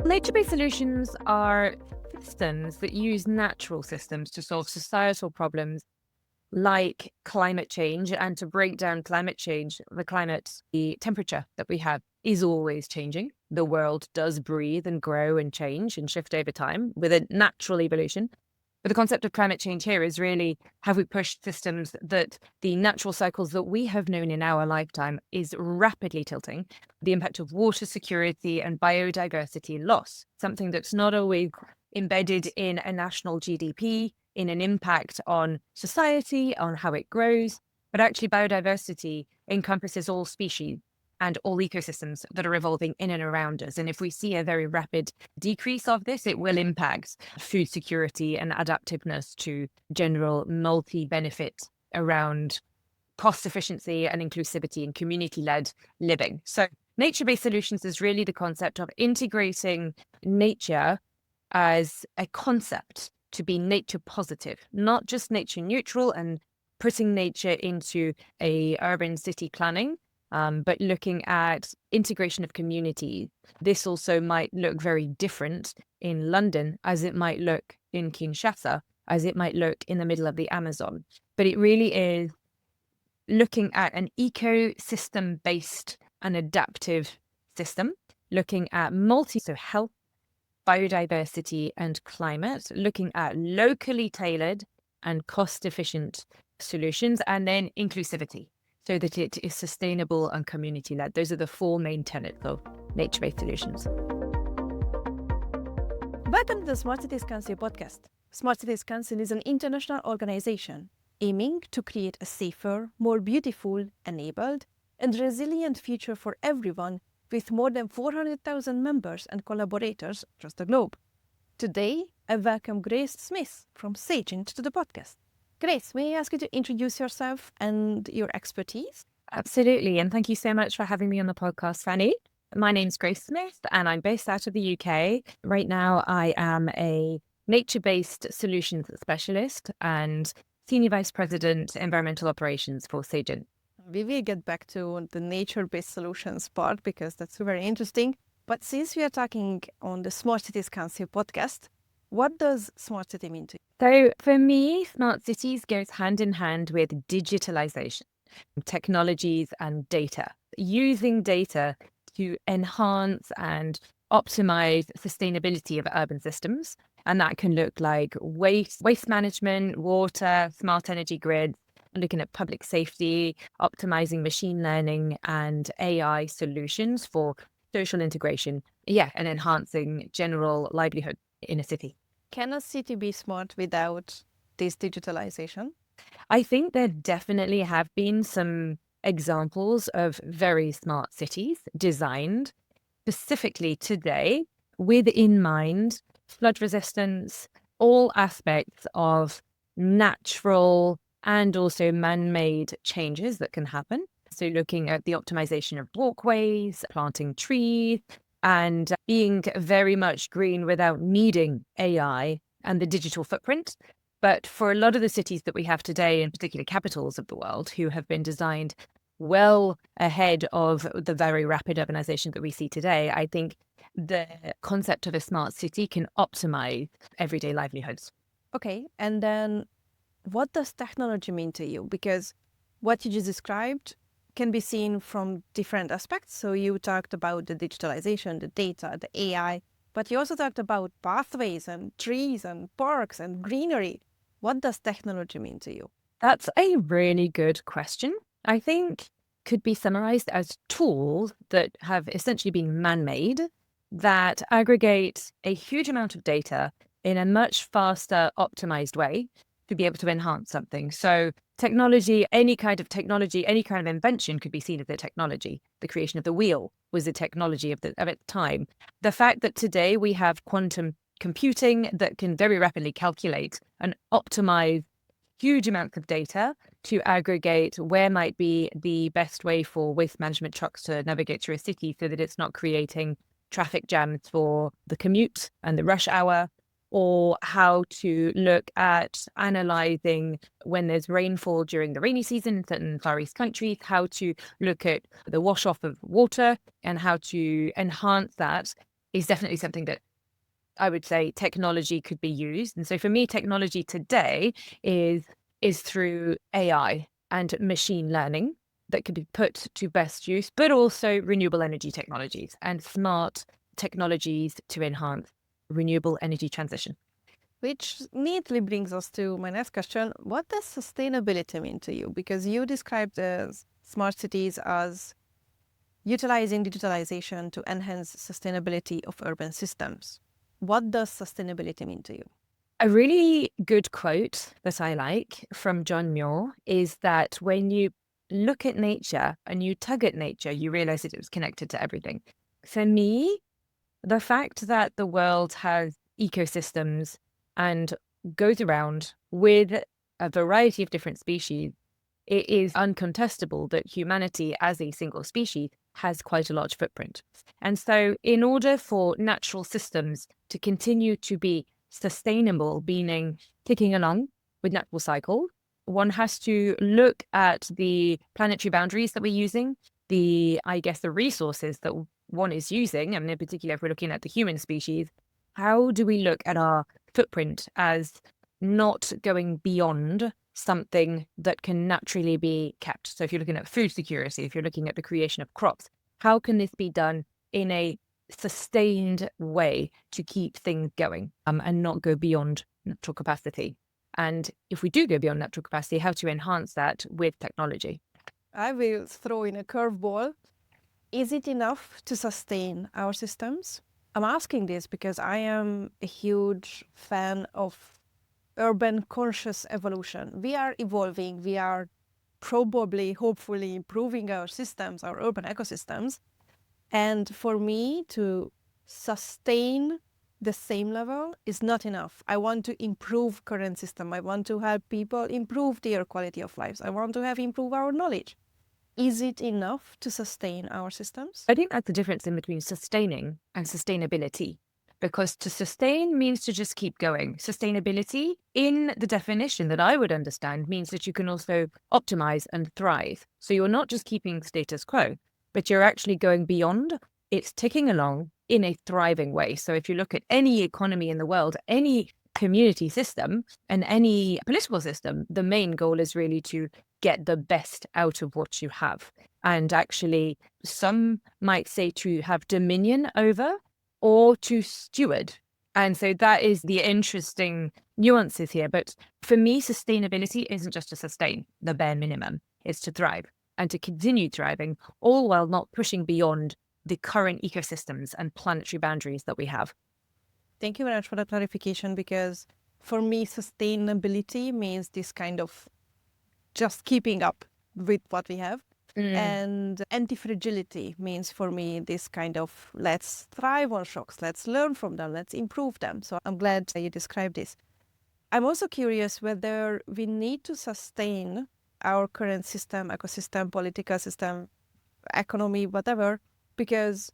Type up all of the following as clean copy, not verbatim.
Nature-based solutions are systems that use natural systems to solve societal problems like climate change. And to break down climate change, the temperature that we have is always changing. The world does breathe and grow and change and shift over time with a natural evolution. But the concept of climate change here is really, have we pushed systems that the natural cycles that we have known in our lifetime is rapidly tilting? The impact of water security and biodiversity loss, something that's not always embedded in a national GDP, in an impact on society, on how it grows. But actually, biodiversity encompasses all species and all ecosystems that are evolving in and around us. And if we see a very rapid decrease of this, it will impact food security and adaptiveness to general multi-benefit around cost efficiency and inclusivity and community-led living. So nature-based solutions is really the concept of integrating nature as a concept to be nature positive, not just nature neutral and putting nature into a urban city planning, but looking at integration of communities. This also might look very different in London as it might look in Kinshasa, as it might look in the middle of the Amazon. But it really is looking at an ecosystem-based and adaptive system, looking at so health, biodiversity, and climate, looking at locally tailored and cost-efficient solutions, and then inclusivity, so that it is sustainable and community-led. Those are the four main tenets of nature-based solutions. Welcome to the Smart Cities Council podcast. Smart Cities Council is an international organization aiming to create a safer, more beautiful, enabled, and resilient future for everyone, with more than 400,000 members and collaborators across the globe. Today, I welcome Grace Smith from Sagint to the podcast. Grace, may I ask you to introduce yourself and your expertise? Absolutely, and thank you so much for having me on the podcast, Fanny. My name's Grace Smith, and I'm based out of the UK. Right now, I am a nature-based solutions specialist and Senior Vice President, Environmental Operations for Sagint. We will get back to the nature-based solutions part because that's very interesting. But since we are talking on the Smart Cities Council podcast, what does smart city mean to you? So for me, smart cities goes hand in hand with digitalization, technologies and data, using data to enhance and optimize sustainability of urban systems. And that can look like waste management, water, smart energy grids, looking at public safety, optimizing machine learning and AI solutions for social integration, and enhancing general livelihood in a city. Can a city be smart without this digitalization? I think there definitely have been some examples of very smart cities designed specifically today with in mind flood resistance, all aspects of natural and also man-made changes that can happen. So looking at the optimization of walkways, planting trees, and being very much green without needing AI and the digital footprint. But for a lot of the cities that we have today, in particular capitals of the world, who have been designed well ahead of the very rapid urbanization that we see today, I think the concept of a smart city can optimize everyday livelihoods. Okay, and then what does technology mean to you? Because what you just described can be seen from different aspects. So you talked about the digitalization, the data, the AI, but you also talked about pathways and trees and parks and greenery. What does technology mean to you? That's a really good question. I think could be summarized as tools that have essentially been man-made that aggregate a huge amount of data in a much faster, optimized way to be able to enhance something. So technology, any kind of invention could be seen as a technology. The creation of the wheel was a technology of its time. The fact that today we have quantum computing that can very rapidly calculate and optimize huge amounts of data to aggregate where might be the best way for waste management trucks to navigate through a city so that it's not creating traffic jams for the commute and the rush hour, or how to look at analyzing when there's rainfall during the rainy season in certain Far East countries, how to look at the wash off of water and how to enhance that is definitely something that I would say technology could be used. And so for me, technology today is through AI and machine learning that could be put to best use, but also renewable energy technologies and smart technologies to enhance renewable energy transition. Which neatly brings us to my next question. What does sustainability mean to you? Because you described smart cities as utilizing digitalization to enhance sustainability of urban systems. What does sustainability mean to you? A really good quote that I like from John Muir is that when you look at nature and you tug at nature, you realize that it was connected to everything. For me, the fact that the world has ecosystems and goes around with a variety of different species, it is uncontestable that humanity as a single species has quite a large footprint. And so in order for natural systems to continue to be sustainable, meaning ticking along with natural cycles, one has to look at the planetary boundaries that we're using, the resources that one is using, and in particular, if we're looking at the human species, how do we look at our footprint as not going beyond something that can naturally be kept? So if you're looking at food security, if you're looking at the creation of crops, how can this be done in a sustained way to keep things going and not go beyond natural capacity? And if we do go beyond natural capacity, how to enhance that with technology? I will throw in a curveball. Is it enough to sustain our systems? I'm asking this because I am a huge fan of urban conscious evolution. We are evolving, we are probably, hopefully improving our systems, our urban ecosystems. And for me to sustain the same level is not enough. I want to improve current system. I want to help people improve their quality of lives. I want to have improve our knowledge. Is it enough to sustain our systems? I think that's the difference in between sustaining and sustainability, because to sustain means to just keep going. Sustainability, in the definition that I would understand, means that you can also optimize and thrive. So you're not just keeping status quo, but you're actually going beyond. It's ticking along in a thriving way. So if you look at any economy in the world, any community system and any political system, the main goal is really to get the best out of what you have. And actually, some might say to have dominion over or to steward. And so that is the interesting nuances here. But for me, sustainability isn't just to sustain the bare minimum, it's to thrive and to continue thriving, all while not pushing beyond the current ecosystems and planetary boundaries that we have. Thank you very much for that clarification, because for me, sustainability means this kind of just keeping up with what we have. And anti-fragility means for me this kind of let's thrive on shocks, let's learn from them, let's improve them. So I'm glad that you described this. I'm also curious whether we need to sustain our current system, ecosystem, political system, economy, whatever, because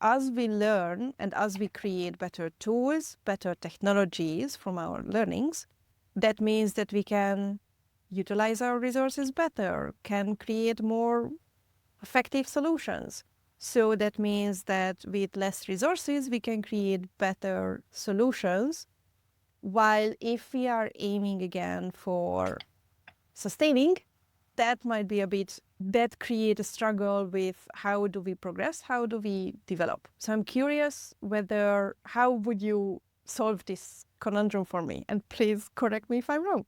as we learn and as we create better tools, better technologies from our learnings, that means that we can utilize our resources better, can create more effective solutions. So that means that with less resources, we can create better solutions. While if we are aiming again for sustaining, that might be a bit, that create a struggle with how do we progress, how do we develop. So I'm curious whether, how would you solve this conundrum for me? And please correct me if I'm wrong.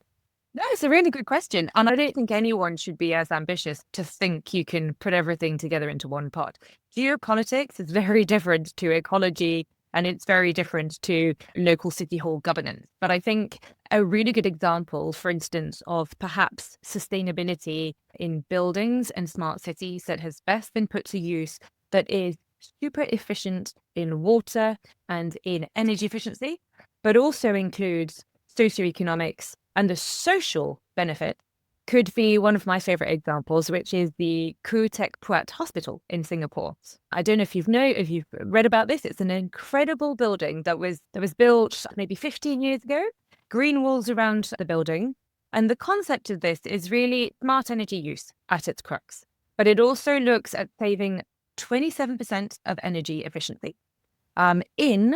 No, it's a really good question. And I don't think anyone should be as ambitious to think you can put everything together into one pot. Geopolitics is very different to ecology, and it's very different to local city hall governance. But I think a really good example, for instance, of perhaps sustainability in buildings and smart cities that has best been put to use, that is super efficient in water and in energy efficiency, but also includes socioeconomics and the social benefit, could be one of my favorite examples, which is the Khoo Teck Puat Hospital in Singapore. I don't know if if you've read about this. It's an incredible building that was built maybe 15 years ago, green walls around the building. And the concept of this is really smart energy use at its crux. But it also looks at saving 27% of energy efficiently. in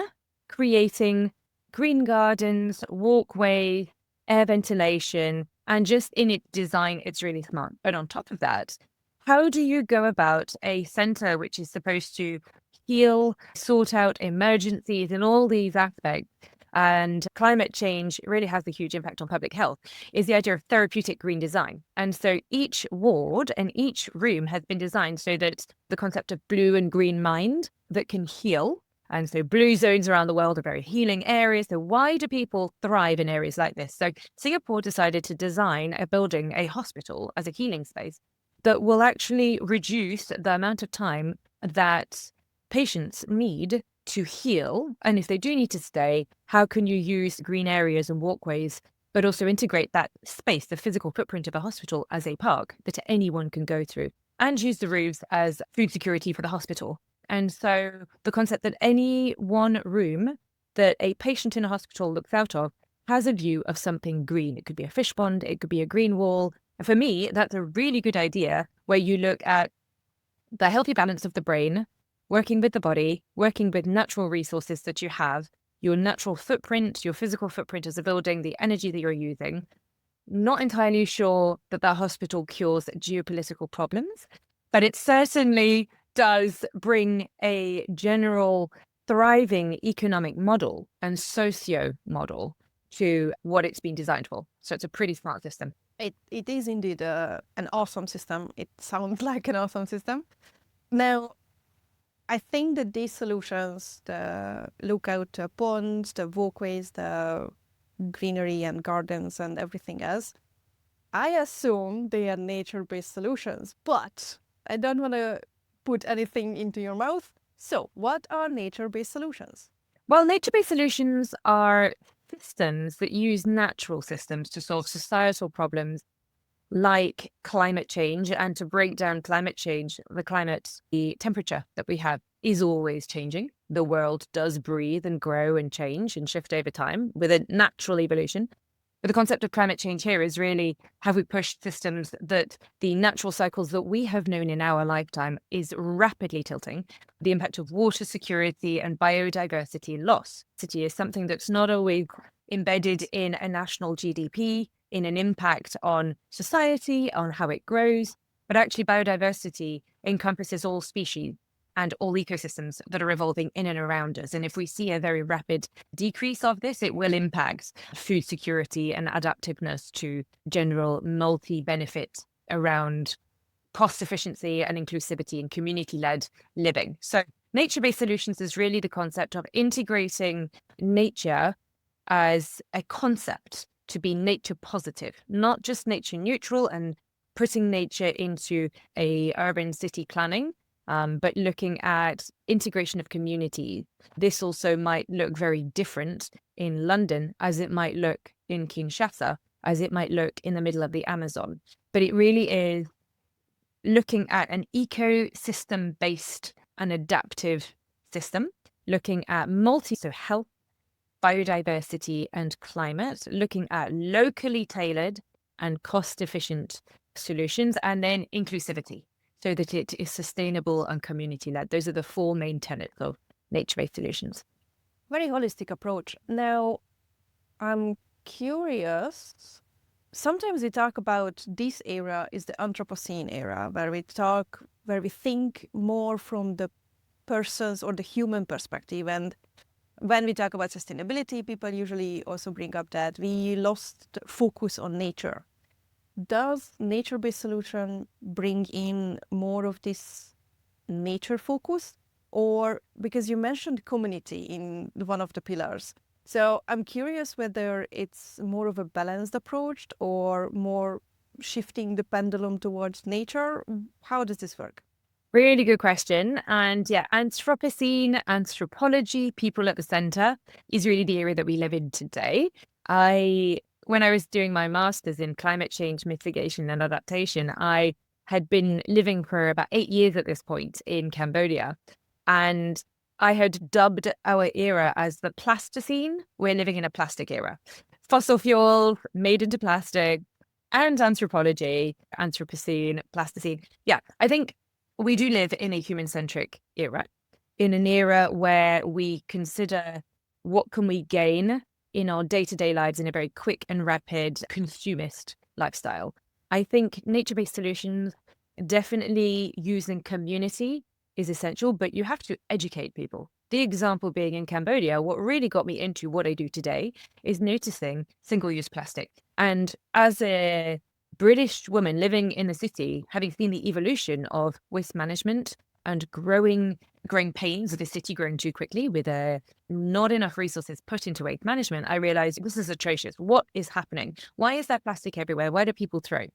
creating green gardens, walkways, air ventilation, and just in its design, it's really smart. But on top of that, how do you go about a center which is supposed to heal, sort out emergencies and all these aspects? And climate change really has a huge impact on public health, is the idea of therapeutic green design. And so each ward and each room has been designed so that the concept of blue and green mind that can heal. And so blue zones around the world are very healing areas. So why do people thrive in areas like this? So Singapore decided to design a building, a hospital, as a healing space that will actually reduce the amount of time that patients need to heal. And if they do need to stay, how can you use green areas and walkways, but also integrate that space, the physical footprint of a hospital, as a park that anyone can go through, and use the roofs as food security for the hospital. And so the concept that any one room that a patient in a hospital looks out of has a view of something green. It could be a fish pond, it could be a green wall. And for me, that's a really good idea where you look at the healthy balance of the brain, working with the body, working with natural resources that you have, your natural footprint, your physical footprint as a building, the energy that you're using. Not entirely sure that that hospital cures geopolitical problems, but it certainly does bring a general thriving economic model and socio model to what it's been designed for. So it's a pretty smart system. It is indeed an awesome system. It sounds like an awesome system. Now, I think that these solutions, the lookout ponds, the walkways, the greenery and gardens and everything else, I assume they are nature-based solutions, but I don't want to put anything into your mouth. So what are nature-based solutions? Well, nature-based solutions are systems that use natural systems to solve societal problems like climate change. And to break down climate change, the temperature that we have is always changing. The world does breathe and grow and change and shift over time with a natural evolution. But the concept of climate change here is really, have we pushed systems that the natural cycles that we have known in our lifetime is rapidly tilting? The impact of water security and biodiversity loss. City is something that's not always embedded in a national GDP, in an impact on society, on how it grows, but actually biodiversity encompasses all species and all ecosystems that are evolving in and around us. And if we see a very rapid decrease of this, it will impact food security and adaptiveness to general multi-benefit around cost efficiency and inclusivity and community-led living. So nature-based solutions is really the concept of integrating nature as a concept to be nature positive, not just nature neutral and putting nature into a urban city planning, but looking at integration of communities. This also might look very different in London as it might look in Kinshasa, as it might look in the middle of the Amazon. But it really is looking at an ecosystem-based and adaptive system, looking at so health, biodiversity and climate, looking at locally tailored and cost-efficient solutions, and then inclusivity, so that it is sustainable and community-led. Those are the four main tenets of nature-based solutions. Very holistic approach. Now, I'm curious. Sometimes we talk about this era is the Anthropocene era, where we think more from the person's or the human perspective. And when we talk about sustainability, people usually also bring up that we lost focus on nature. Does nature-based solution bring in more of this nature focus? Or because you mentioned community in one of the pillars. So I'm curious whether it's more of a balanced approach or more shifting the pendulum towards nature. How does this work? Really good question. And yeah, Anthropocene, anthropology, people at the center is really the area that we live in today. When I was doing my master's in climate change mitigation and adaptation, I had been living for about 8 years at this point in Cambodia. And I had dubbed our era as the Plasticine. We're living in a plastic era. Fossil fuels made into plastic and anthropology, Anthropocene, Plasticine. Yeah, I think we do live in a human-centric era. in an era where we consider what can we gain in our day-to-day lives in a very quick and rapid consumist lifestyle. I think nature-based solutions, definitely using community is essential, but you have to educate people. The example being in Cambodia, what really got me into what I do today is noticing single-use plastic. And as a British woman living in the city, having seen the evolution of waste management and growing pains of the city growing too quickly with not enough resources put into waste management, I realized this is atrocious. What is happening? Why is there plastic everywhere? Why do people throw?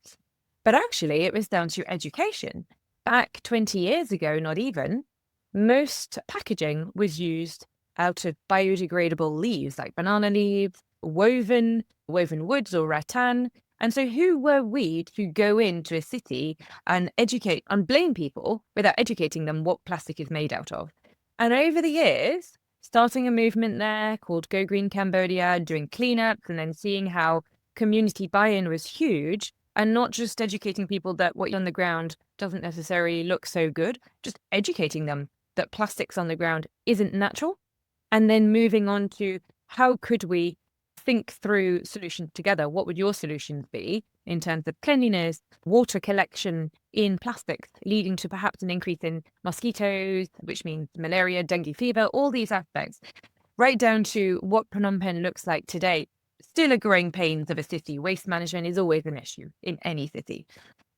But actually, it was down to education. Back 20 years ago, not even, most packaging was used out of biodegradable leaves, like banana leaves, woven woods or rattan. And so who were we to go into a city and educate and blame people without educating them what plastic is made out of? And over the years, starting a movement there called Go Green Cambodia, doing cleanups, and then seeing how community buy-in was huge, and not just educating people that what on the ground doesn't necessarily look so good, just educating them that plastics on the ground isn't natural, and then moving on to how could we think through solutions together? What would your solutions be in terms of cleanliness, water collection in plastics, leading to perhaps an increase in mosquitoes, which means malaria, dengue fever, all these aspects, right down to what Phnom Penh looks like today. Still a growing pains of a city. Waste management is always an issue in any city.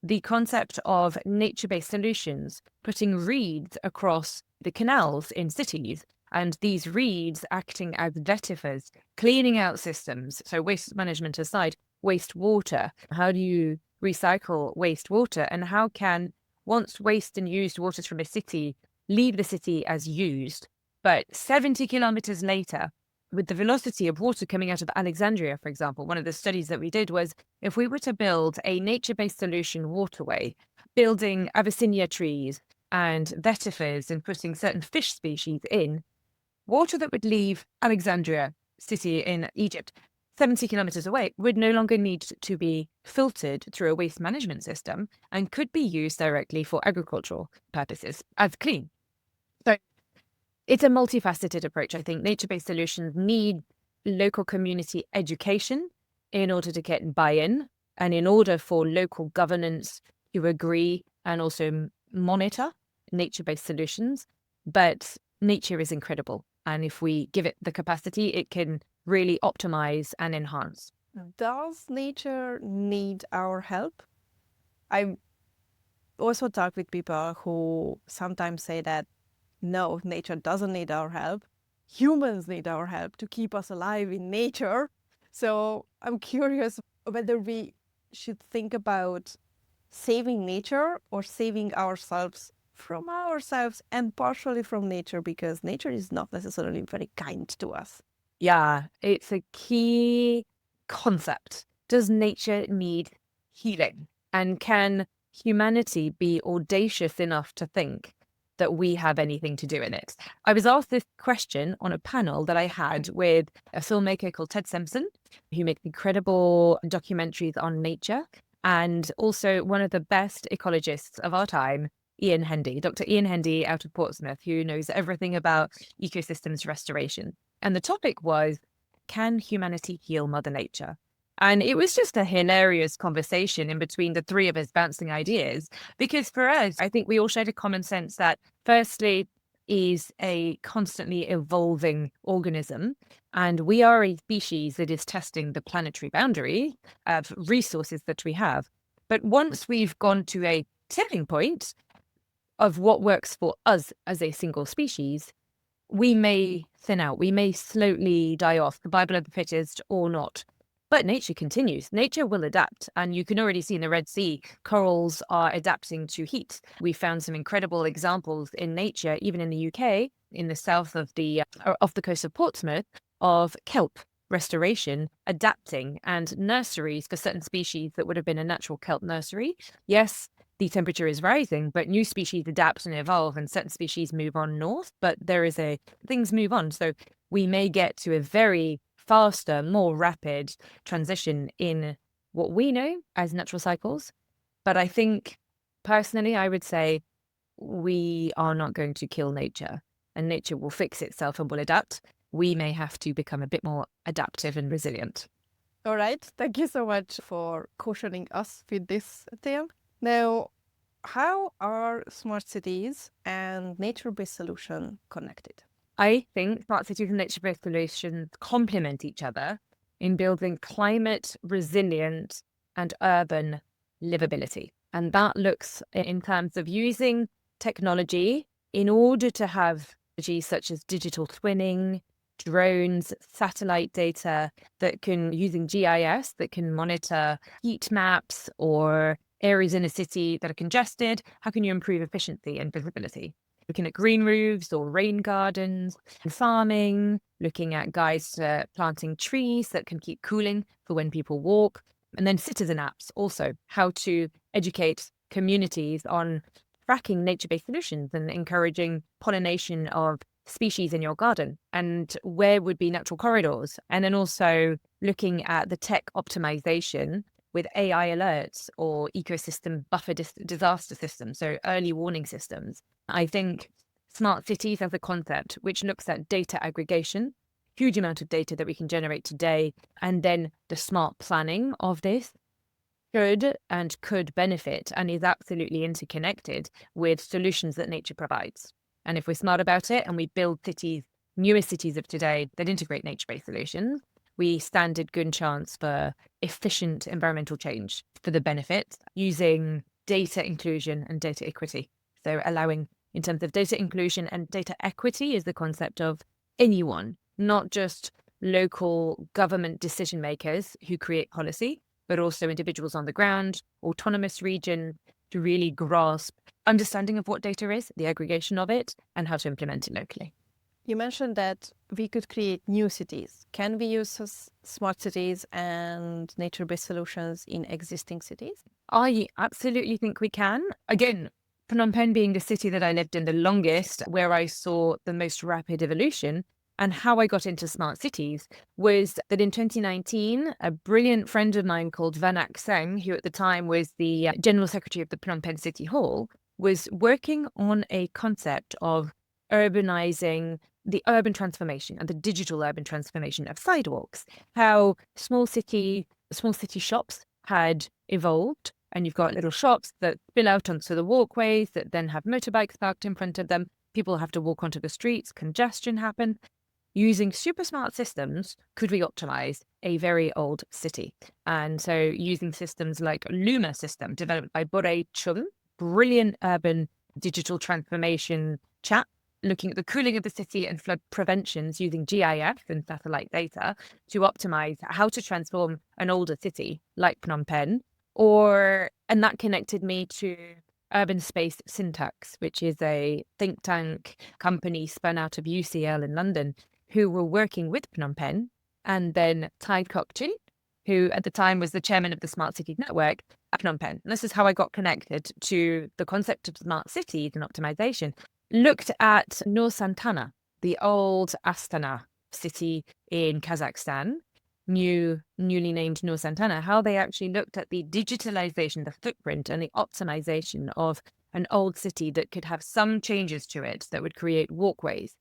The concept of nature-based solutions, putting reeds across the canals in cities, and these reeds acting as vetifers, cleaning out systems. So waste management aside, wastewater. How do you recycle wastewater? And how can, once waste and used waters from a city leave the city as used, but 70 kilometers later, with the velocity of water coming out of Alexandria, for example, one of the studies that we did was if we were to build a nature-based solution waterway, building Abyssinia trees and vetifers and putting certain fish species in, water that would leave Alexandria city in Egypt 70 kilometers away would no longer need to be filtered through a waste management system and could be used directly for agricultural purposes as clean. So it's a multifaceted approach. I think nature-based solutions need local community education in order to get buy-in and in order for local governance to agree and also monitor nature-based solutions. But nature is incredible. And if we give it the capacity, it can really optimize and enhance. Does nature need our help? I also talk with people who sometimes say that no, nature doesn't need our help. Humans need our help to keep us alive in nature. So I'm curious whether we should think about saving nature or saving ourselves from ourselves and partially from nature, because nature is not necessarily very kind to us. Yeah, it's a key concept. Does nature need healing? And can humanity be audacious enough to think that we have anything to do in it? I was asked this question on a panel that I had with a filmmaker called Ted Simpson, who makes incredible documentaries on nature, and also one of the best ecologists of our time, Ian Hendy, Dr. Ian Hendy out of Portsmouth, who knows everything about ecosystems restoration. And the topic was, can humanity heal Mother Nature? And it was just a hilarious conversation in between the three of us bouncing ideas, because for us, I think we all shared a common sense that firstly is a constantly evolving organism. And we are a species that is testing the planetary boundary of resources that we have. But once we've gone to a tipping point of what works for us as a single species, we may thin out, we may slowly die off, the Bible of the fittest or not. But nature continues. Nature will adapt. And you can already see in the Red Sea, corals are adapting to heat. We found some incredible examples in nature, even in the UK, in the south of off the coast of Portsmouth, of kelp restoration, adapting, and nurseries for certain species that would have been a natural kelp nursery. Yes, the temperature is rising, but new species adapt and evolve, and certain species move on north, but things move on. So we may get to a very faster, more rapid transition in what we know as natural cycles. But I think, personally, I would say we are not going to kill nature. and nature will fix itself and will adapt. We may have to become a bit more adaptive and resilient. All right. Thank you so much for cautioning us with this tale. Now, how are smart cities and nature-based solutions connected? I think smart cities and nature-based solutions complement each other in building climate resilient and urban livability. And that looks in terms of using technology in order to have technologies such as digital twinning, drones, satellite data that can, using GIS, that can monitor heat maps or areas in a city that are congested. How can you improve efficiency and visibility? Looking at green roofs or rain gardens, and farming, looking at guides to planting trees that can keep cooling for when people walk. And then citizen apps also, how to educate communities on tracking nature-based solutions and encouraging pollination of species in your garden and where would be natural corridors. And then also looking at the tech optimization with AI alerts or ecosystem buffer disaster systems, so early warning systems. I think smart cities as a concept, which looks at data aggregation, huge amount of data that we can generate today, and then the smart planning of this should and could benefit and is absolutely interconnected with solutions that nature provides. And if we're smart about it and we build cities, newer cities of today that integrate nature-based solutions, we stand a good chance for efficient environmental change for the benefits using data inclusion and data equity. So allowing, in terms of data inclusion and data equity, is the concept of anyone, not just local government decision makers who create policy, but also individuals on the ground, autonomous region, to really grasp understanding of what data is, the aggregation of it, and how to implement it locally. You mentioned that we could create new cities. Can we use smart cities and nature-based solutions in existing cities? I absolutely think we can. Again, Phnom Penh being the city that I lived in the longest, where I saw the most rapid evolution, and how I got into smart cities was that in 2019, a brilliant friend of mine called Vanak Singh, who at the time was the General Secretary of the Phnom Penh City Hall, was working on a concept of urbanizing the urban transformation and the digital urban transformation of sidewalks, how small city shops had evolved. And you've got little shops that spill out onto the walkways that then have motorbikes parked in front of them. People have to walk onto the streets, congestion happens. Using super smart systems, could we optimize a very old city? And so using systems like Luma system developed by Bore Chum, brilliant urban digital transformation chat, looking at the cooling of the city and flood preventions using GIS and satellite data to optimize how to transform an older city like Phnom Penh. And that connected me to Urban Space Syntax, which is a think tank company spun out of UCL in London, who were working with Phnom Penh, and then Tai Kok Chin, who at the time was the chairman of the Smart Cities Network at Phnom Penh. And this is how I got connected to the concept of smart cities and optimization. Looked at Nusantara, the old Astana city in Kazakhstan, newly named Nusantara, how they actually looked at the digitalization, the footprint and the optimization of an old city that could have some changes to it that would create walkways.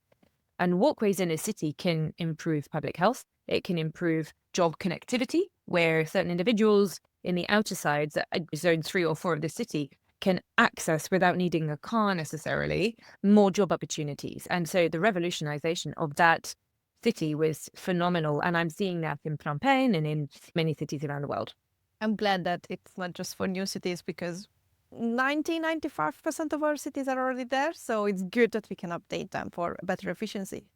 And walkways in a city can improve public health. It can improve job connectivity, where certain individuals in the outer sides, zone 3 or 4 of the city, can access without needing a car necessarily, more job opportunities. And so the revolutionization of that city was phenomenal. And I'm seeing that in Phnom Penh and in many cities around the world. I'm glad that it's not just for new cities because 95% of our cities are already there. So it's good that we can update them for better efficiency.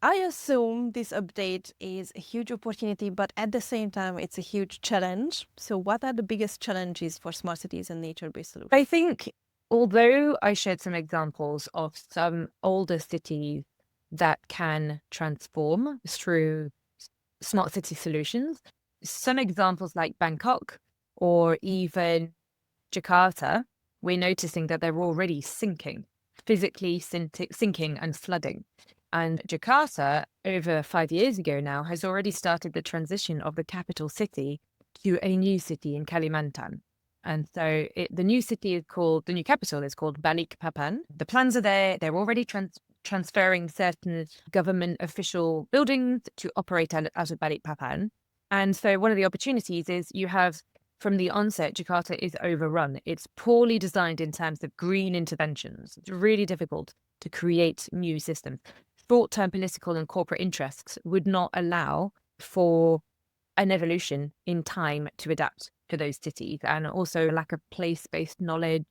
I assume this update is a huge opportunity, but at the same time, it's a huge challenge. So what are the biggest challenges for smart cities and nature-based solutions? I think, although I shared some examples of some older cities that can transform through smart city solutions, some examples like Bangkok or even Jakarta, we're noticing that they're already sinking, physically sinking and flooding. And Jakarta, over 5 years ago now, has already started the transition of the capital city to a new city in Kalimantan. And so the new capital is called Balikpapan. The plans are there. They're already transferring certain government official buildings to operate out of Balikpapan. And so one of the opportunities is you have, from the onset, Jakarta is overrun. It's poorly designed in terms of green interventions. It's really difficult to create new systems. Short-term political and corporate interests would not allow for an evolution in time to adapt to those cities, and also lack of place-based knowledge,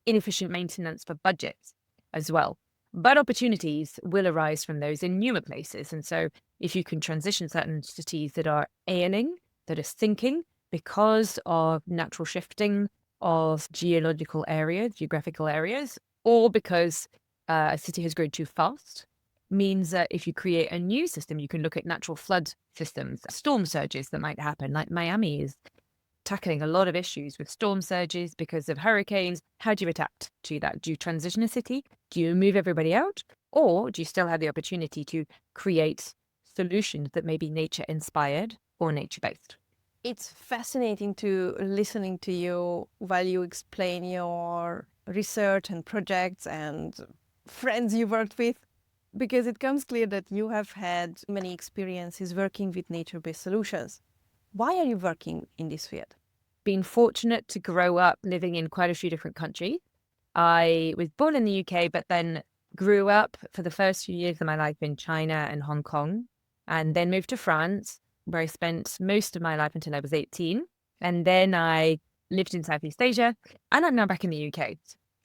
inefficient maintenance for budgets as well. But opportunities will arise from those in newer places. And so if you can transition certain cities that are ailing, that are sinking because of natural shifting of geographical areas, or because a city has grown too fast, means that if you create a new system, you can look at natural flood systems, storm surges that might happen, like Miami is tackling a lot of issues with storm surges because of hurricanes. How do you adapt to that? Do you transition a city? Do you move everybody out? Or do you still have the opportunity to create solutions that may be nature inspired or nature based? It's fascinating to listening to you while you explain your research and projects and friends you worked with, because it comes clear that you have had many experiences working with nature-based solutions. Why are you working in this field? Been fortunate to grow up living in quite a few different countries. I was born in the UK, but then grew up for the first few years of my life in China and Hong Kong, and then moved to France, where I spent most of my life until I was 18. And then I lived in Southeast Asia, and I'm now back in the UK.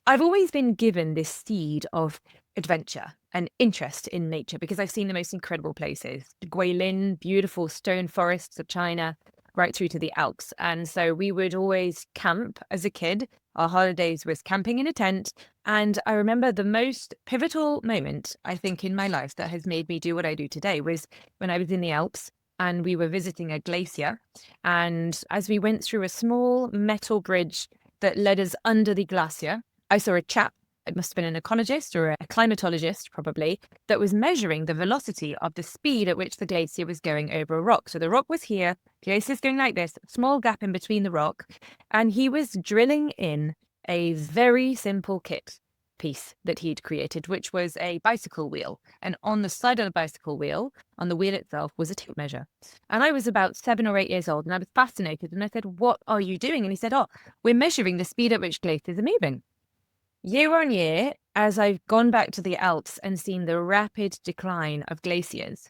I've always been given this seed of adventure and interest in nature because I've seen the most incredible places. Guilin, beautiful stone forests of China, right through to the Alps. And so we would always camp as a kid. Our holidays was camping in a tent. And I remember the most pivotal moment, I think, in my life that has made me do what I do today was when I was in the Alps and we were visiting a glacier. And as we went through a small metal bridge that led us under the glacier, I saw a chap, it must have been an ecologist or a climatologist probably, that was measuring the velocity of the speed at which the glacier was going over a rock. So the rock was here, the glacier's going like this, small gap in between the rock, and he was drilling in a very simple kit piece that he'd created, which was a bicycle wheel. And on the side of the bicycle wheel, on the wheel itself, was a tape measure. And I was about 7 or 8 years old, and I was fascinated. And I said, "What are you doing?" And he said, "Oh, we're measuring the speed at which glaciers are moving." Year on year, as I've gone back to the Alps and seen the rapid decline of glaciers,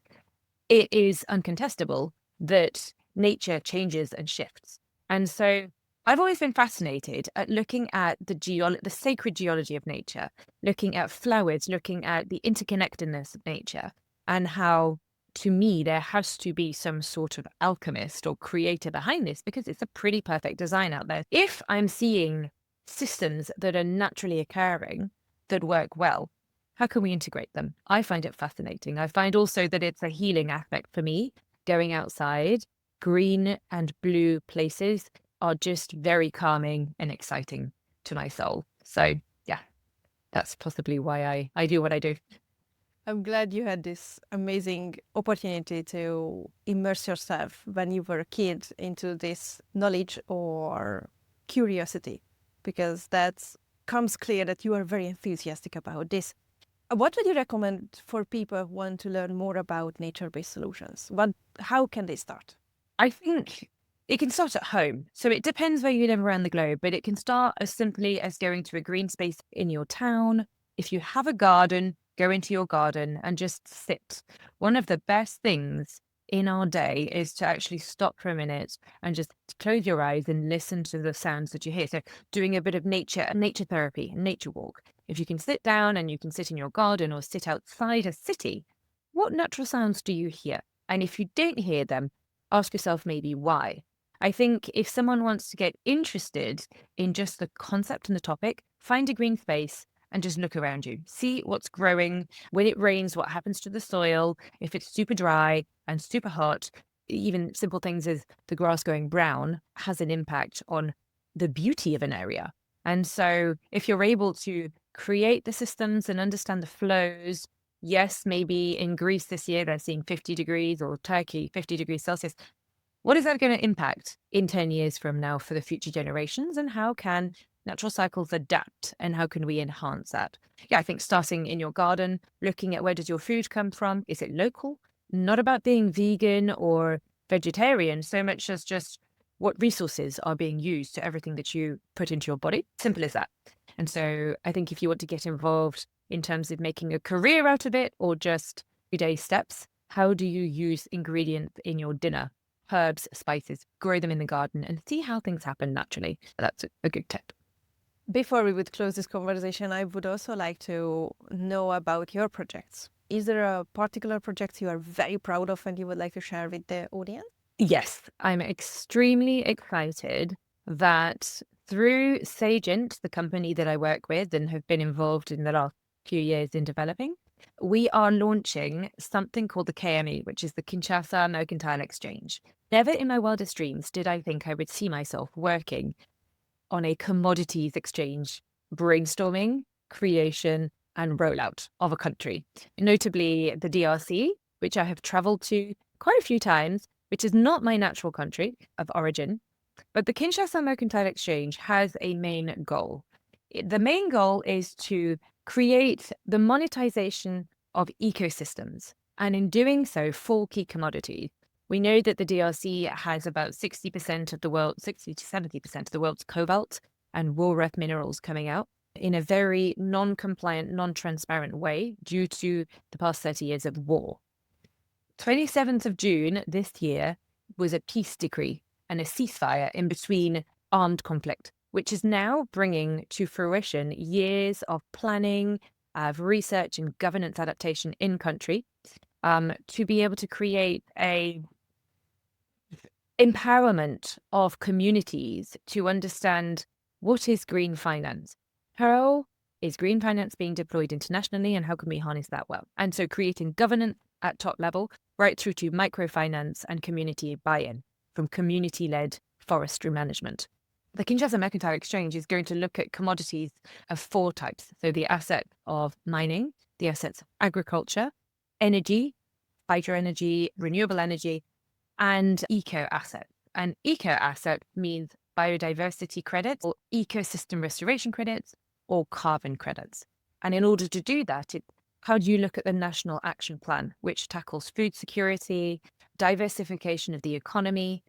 it is uncontestable that nature changes and shifts. And so I've always been fascinated at looking at the sacred geology of nature, looking at flowers, looking at the interconnectedness of nature, and how, to me, there has to be some sort of alchemist or creator behind this because it's a pretty perfect design out there. If I'm seeing systems that are naturally occurring that work well, how can we integrate them? I find it fascinating. I find also that it's a healing aspect for me. Going outside, green and blue places are just very calming and exciting to my soul. So yeah, that's possibly why I do what I do. I'm glad you had this amazing opportunity to immerse yourself when you were a kid into this knowledge or curiosity, because that comes clear that you are very enthusiastic about this. What would you recommend for people who want to learn more about nature-based solutions? How can they start? I think it can start at home. So it depends where you live around the globe, but it can start as simply as going to a green space in your town. If you have a garden, go into your garden and just sit. One of the best things in our day is to actually stop for a minute and just close your eyes and listen to the sounds that you hear. So doing a bit of nature therapy, nature walk. If you can sit down and you can sit in your garden or sit outside a city, what natural sounds do you hear? And if you don't hear them, ask yourself maybe why. I think if someone wants to get interested in just the concept and the topic, find a green space and just look around you. See what's growing. When it rains, what happens to the soil? If it's super dry and super hot, even simple things as the grass going brown has an impact on the beauty of an area. And so if you're able to create the systems and understand the flows, yes, maybe in Greece this year, they're seeing 50 degrees or Turkey, 50 degrees Celsius. What is that going to impact in 10 years from now for the future generations? And how can natural cycles adapt, and how can we enhance that? Yeah, I think starting in your garden, looking at where does your food come from? Is it local? Not about being vegan or vegetarian so much as just what resources are being used to everything that you put into your body. Simple as that. And so I think if you want to get involved in terms of making a career out of it or just everyday steps, how do you use ingredients in your dinner? Herbs, spices, grow them in the garden and see how things happen naturally. That's a good tip. Before we would close this conversation, I would also like to know about your projects. Is there a particular project you are very proud of and you would like to share with the audience? Yes, I'm extremely excited that through Sagint, the company that I work with and have been involved in the last few years in developing, we are launching something called the KME, which is the Kinshasa Mercantile Exchange. Never in my wildest dreams did I think I would see myself working on a commodities exchange, brainstorming, creation, and rollout of a country, notably the DRC, which I have traveled to quite a few times, which is not my natural country of origin. But the Kinshasa Mercantile Exchange has a main goal. The main goal is to create the monetization of ecosystems, and in doing so, for key commodities. We know that the DRC has about 60% of the world, 60 to 70% of the world's cobalt and rare earth minerals coming out in a very non-compliant, non-transparent way due to the past 30 years of war. 27th of June this year was a peace decree and a ceasefire in between armed conflict, which is now bringing to fruition years of planning, of research and governance adaptation in country to be able to create a empowerment of communities to understand what is green finance, how is green finance being deployed internationally, and how can we harness that well? And so creating governance at top level, right through to microfinance and community buy-in from community-led forestry management. The Kinshasa Mercantile Exchange is going to look at commodities of 4 types. So the asset of mining, the assets of agriculture, energy, hydroenergy, renewable energy, and eco asset. An eco asset means biodiversity credits or ecosystem restoration credits or carbon credits. And in order to do that, how do you look at the National Action Plan, which tackles food security, diversification of the economy,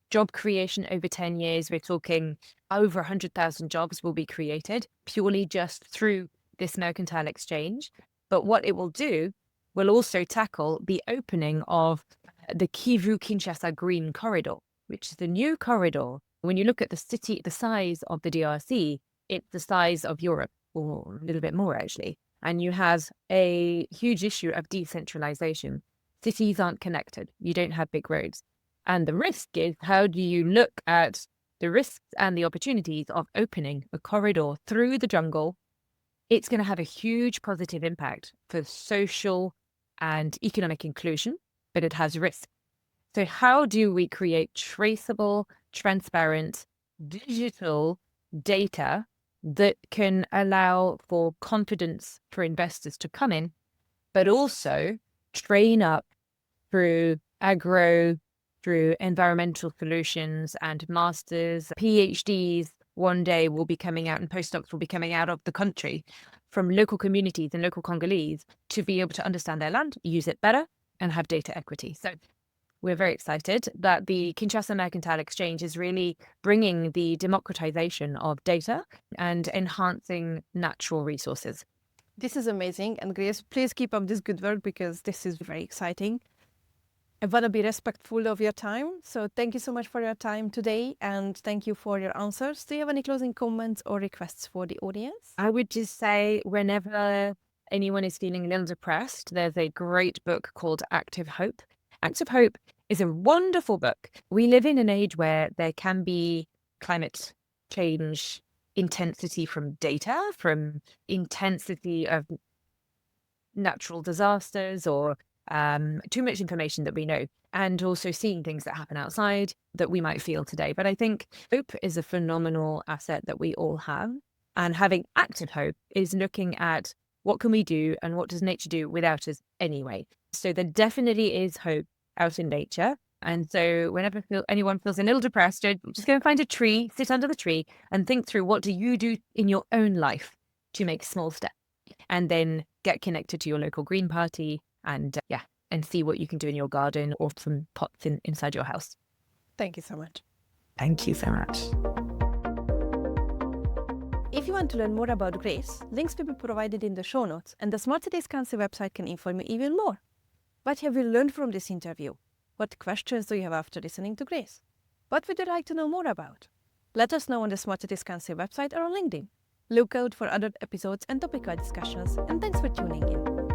job creation over 10 years? We're talking over 100,000 jobs will be created purely just through this mercantile exchange. But what it will do will also tackle the opening of the Kivu-Kinshasa Green Corridor, which is the new corridor. When you look at the size of the DRC, it's the size of Europe, or a little bit more actually. And you have a huge issue of decentralization. Cities aren't connected. You don't have big roads. And the risk is, how do you look at the risks and the opportunities of opening a corridor through the jungle? It's going to have a huge positive impact for social and economic inclusion, but it has risk. So how do we create traceable, transparent, digital data that can allow for confidence for investors to come in, but also train up through agro, through environmental solutions and masters, PhDs one day will be coming out and postdocs will be coming out of the country from local communities and local Congolese to be able to understand their land, use it better, and have data equity. So we're very excited that the Kinshasa Mercantile Exchange is really bringing the democratization of data and enhancing natural resources. This is amazing. And Grace, please keep up this good work because this is very exciting. I want to be respectful of your time. So thank you so much for your time today. And thank you for your answers. Do you have any closing comments or requests for the audience? I would just say whenever anyone is feeling a little depressed, there's a great book called Active Hope. Active Hope is a wonderful book. We live in an age where there can be climate change intensity from data, from intensity of natural disasters or too much information that we know, and also seeing things that happen outside that we might feel today. But I think hope is a phenomenal asset that we all have. And having active hope is looking at what can we do and what does nature do without us anyway. So there definitely is hope out in nature. And so whenever anyone feels a little depressed, just go and find a tree, sit under the tree, and think through what do you do in your own life to make small steps, and then get connected to your local Green Party and and see what you can do in your garden or some pots inside your house. Thank you so much. Thank you so much. If you want to learn more about Grace, links will be provided in the show notes, and the Smart Cities Council website can inform you even more. What have you learned from this interview? What questions do you have after listening to Grace? What would you like to know more about? Let us know on the Smart Cities Council website or on LinkedIn. Look out for other episodes and topical discussions, and thanks for tuning in.